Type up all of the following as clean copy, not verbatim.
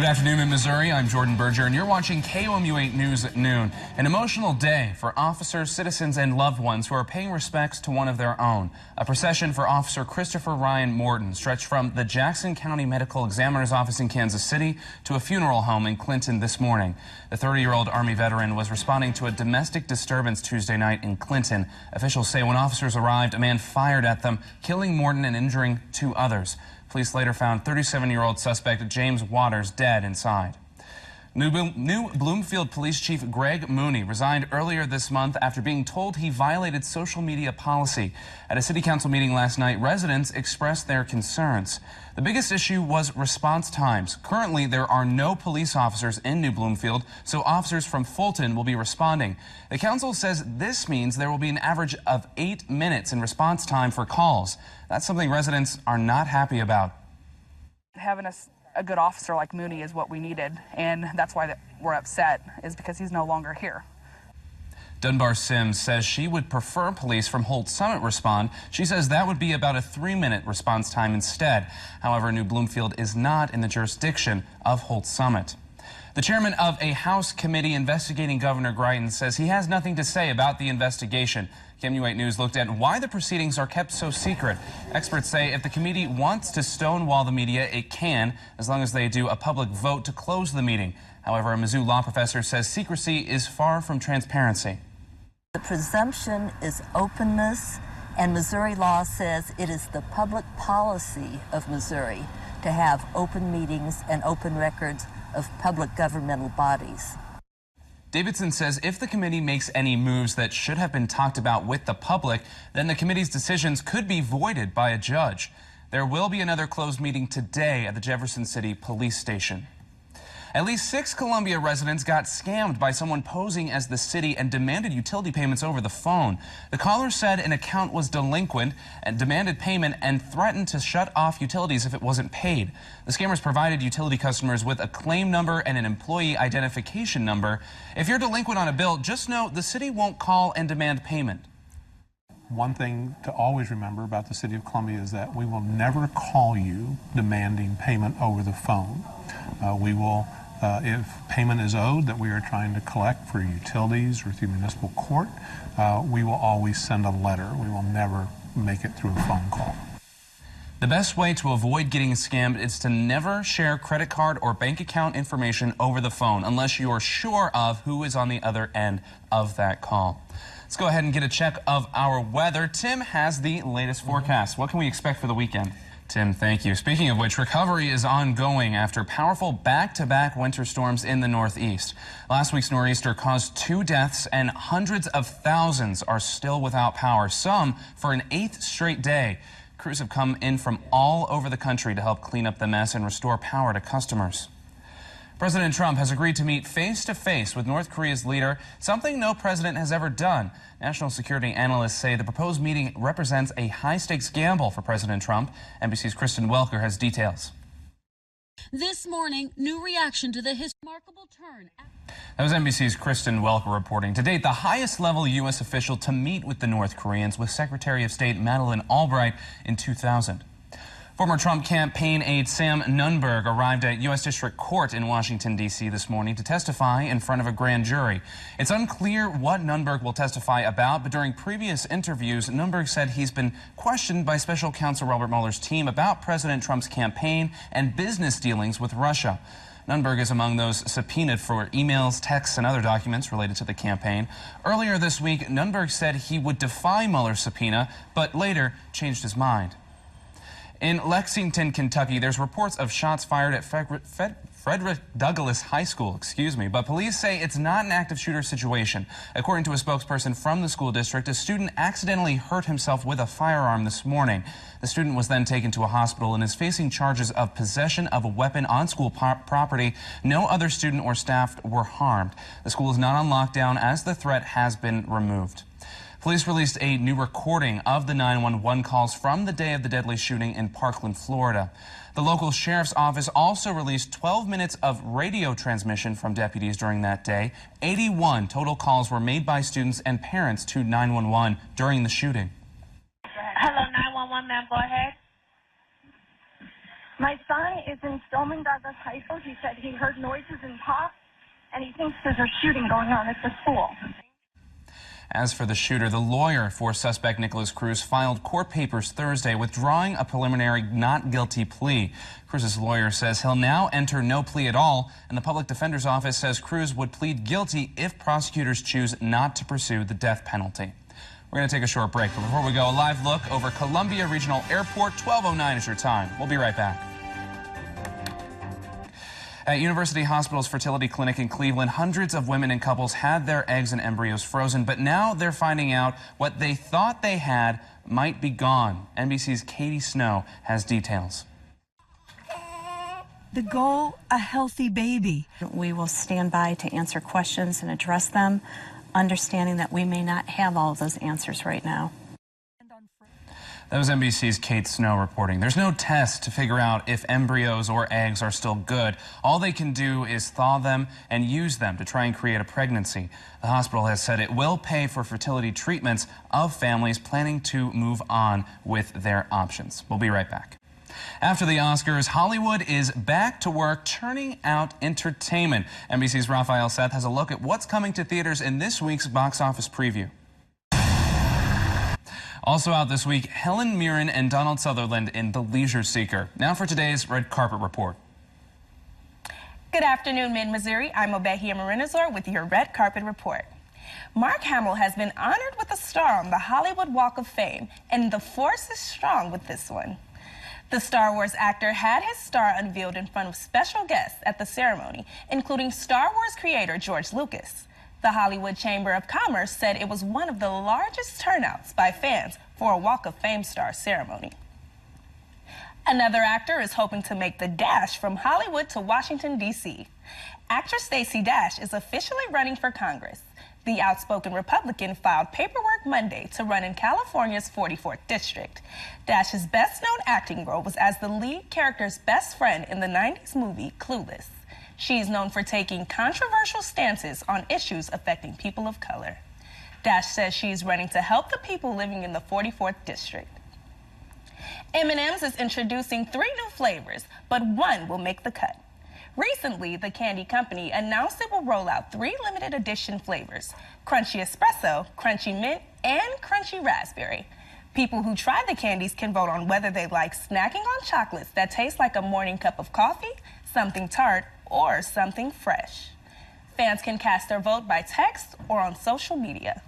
Good afternoon in Missouri. I'm Jordan Berger, and you're watching KOMU 8 News at noon. An emotional day for officers, citizens, and loved ones who are paying respects to one of their own. A procession for Officer Christopher Ryan Morton stretched from the Jackson County Medical Examiner's office in Kansas City to a funeral home in Clinton this morning. The 30-year-old Army veteran was responding to a domestic disturbance Tuesday night in Clinton. Officials say when officers arrived, a man fired at them, killing Morton and injuring 2 others. Police later found 37-year-old suspect James Waters dead inside. New Bloomfield Police Chief Greg Mooney resigned earlier this month after being told he violated social media policy. At a city council meeting last night, residents expressed their concerns. The biggest issue was response times. Currently, there are no police officers in New Bloomfield, so officers from Fulton will be responding. The council says this means there will be an average of 8 minutes in response time for calls. That's something residents are not happy about. Having a good officer like Mooney is what we needed, and that's why we're upset, is because he's no longer here. Dunbar Sims says she would prefer police from Holt Summit respond. She says that would be about a 3-minute response time instead. However, New Bloomfield is not in the jurisdiction of Holt Summit. The chairman of a House committee investigating Governor Greitens says he has nothing to say about the investigation. KOMU 8 News looked at why the proceedings are kept so secret. Experts say if the committee wants to stonewall the media, it can, as long as they do a public vote to close the meeting. However, a Mizzou law professor says secrecy is far from transparency. The presumption is openness, and Missouri law says it is the public policy of Missouri to have open meetings and open records of public governmental bodies. Davidson says if the committee makes any moves that should have been talked about with the public, then the committee's decisions could be voided by a judge. There will be another closed meeting today at the Jefferson City Police Station. At least 6 Columbia residents got scammed by someone posing as the city and demanded utility payments over the phone. The caller said an account was delinquent and demanded payment and threatened to shut off utilities if it wasn't paid. The scammers provided utility customers with a claim number and an employee identification number. If you're delinquent on a bill, just know the city won't call and demand payment. One thing to always remember about the City of Columbia is that we will never call you demanding payment over the phone. We will, if payment is owed that we are trying to collect for utilities or through municipal court, we will always send a letter. We will never make it through a phone call. The best way to avoid getting scammed is to never share credit card or bank account information over the phone unless you're sure of who is on the other end of that call. Let's go ahead and get a check of our weather. Tim has the latest forecast. What can we expect for the weekend? Tim, thank you. Speaking of which, recovery is ongoing after powerful back-to-back winter storms in the Northeast. Last week's nor'easter caused 2 deaths and hundreds of thousands are still without power, some for an 8th straight day. Crews have come in from all over the country to help clean up the mess and restore power to customers. President Trump has agreed to meet face-to-face with North Korea's leader, something no president has ever done. National security analysts say the proposed meeting represents a high-stakes gamble for President Trump. NBC's Kristen Welker has details. This morning, new reaction to the remarkable turn. That was NBC's Kristen Welker reporting. To date, the highest-level U.S. official to meet with the North Koreans was Secretary of State Madeleine Albright in 2000. Former Trump campaign aide Sam Nunberg arrived at U.S. District Court in Washington, D.C. this morning to testify in front of a grand jury. It's unclear what Nunberg will testify about, but during previous interviews, Nunberg said he's been questioned by Special Counsel Robert Mueller's team about President Trump's campaign and business dealings with Russia. Nunberg is among those subpoenaed for emails, texts, and other documents related to the campaign. Earlier this week, Nunberg said he would defy Mueller's subpoena, but later changed his mind. In Lexington, Kentucky, there's reports of shots fired at Frederick Douglass High School, but police say it's not an active shooter situation. According to a spokesperson from the school district, a student accidentally hurt himself with a firearm this morning. The student was then taken to a hospital and is facing charges of possession of a weapon on school property. No other student or staff were harmed. The school is not on lockdown as the threat has been removed. Police released a new recording of the 911 calls from the day of the deadly shooting in Parkland, Florida. The local sheriff's office also released 12 minutes of radio transmission from deputies during that day. 81 total calls were made by students and parents to 911 during the shooting. Hello, 911, ma'am, go ahead. My son is in Stillman Douglas High School. He said he heard noises and pops, and he thinks there's a shooting going on at the school. As for the shooter, the lawyer for suspect Nicholas Cruz filed court papers Thursday withdrawing a preliminary not guilty plea. Cruz's lawyer says he'll now enter no plea at all, and the public defender's office says Cruz would plead guilty if prosecutors choose not to pursue the death penalty. We're going to take a short break, but before we go, a live look over Columbia Regional Airport. 12:09 is your time. We'll be right back. At University Hospital's fertility clinic in Cleveland, hundreds of women and couples had their eggs and embryos frozen, but now they're finding out what they thought they had might be gone. NBC's Katie Snow has details. The goal, a healthy baby. We will stand by to answer questions and address them, understanding that we may not have all of those answers right now. That was NBC's Kate Snow reporting. There's no test to figure out if embryos or eggs are still good. All they can do is thaw them and use them to try and create a pregnancy. The hospital has said it will pay for fertility treatments of families planning to move on with their options. We'll be right back. After the Oscars, Hollywood is back to work churning out entertainment. NBC's Raphael Seth has a look at what's coming to theaters in this week's box office preview. Also out this week, Helen Mirren and Donald Sutherland in The Leisure Seeker. Now for today's Red Carpet Report. Good afternoon, Mid-Missouri. I'm Obehia Marinazor with your Red Carpet Report. Mark Hamill has been honored with a star on the Hollywood Walk of Fame, and the force is strong with this one. The Star Wars actor had his star unveiled in front of special guests at the ceremony, including Star Wars creator George Lucas. The Hollywood Chamber of Commerce said it was one of the largest turnouts by fans for a Walk of Fame star ceremony. Another actor is hoping to make the dash from Hollywood to Washington, D.C. Actress Stacey Dash is officially running for Congress. The outspoken Republican filed paperwork Monday to run in California's 44th district. Dash's best-known acting role was as the lead character's best friend in the 90s movie Clueless. She's known for taking controversial stances on issues affecting people of color. Dash says she's running to help the people living in the 44th district. M&M's is introducing 3 new flavors, but one will make the cut. Recently, the candy company announced it will roll out 3 limited edition flavors: Crunchy Espresso, Crunchy Mint, and Crunchy Raspberry. People who try the candies can vote on whether they like snacking on chocolates that taste like a morning cup of coffee, something tart, or something fresh. Fans can cast their vote by text or on social media.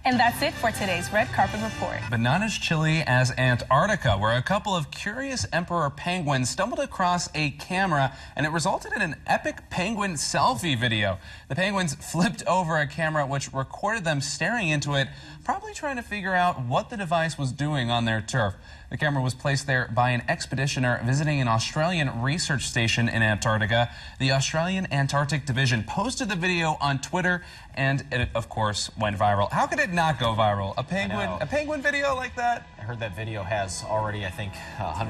And that's it for today's Red Carpet Report. But not as chilly as Antarctica, where a couple of curious emperor penguins stumbled across a camera and it resulted in an epic penguin selfie video. The penguins flipped over a camera which recorded them staring into it, probably trying to figure out what the device was doing on their turf. The camera was placed there by an expeditioner visiting an Australian research station in Antarctica. The Australian Antarctic Division posted the video on Twitter, and it, of course, went viral. How could it not go viral? A penguin video like that? I heard that video has already, I think, 100,000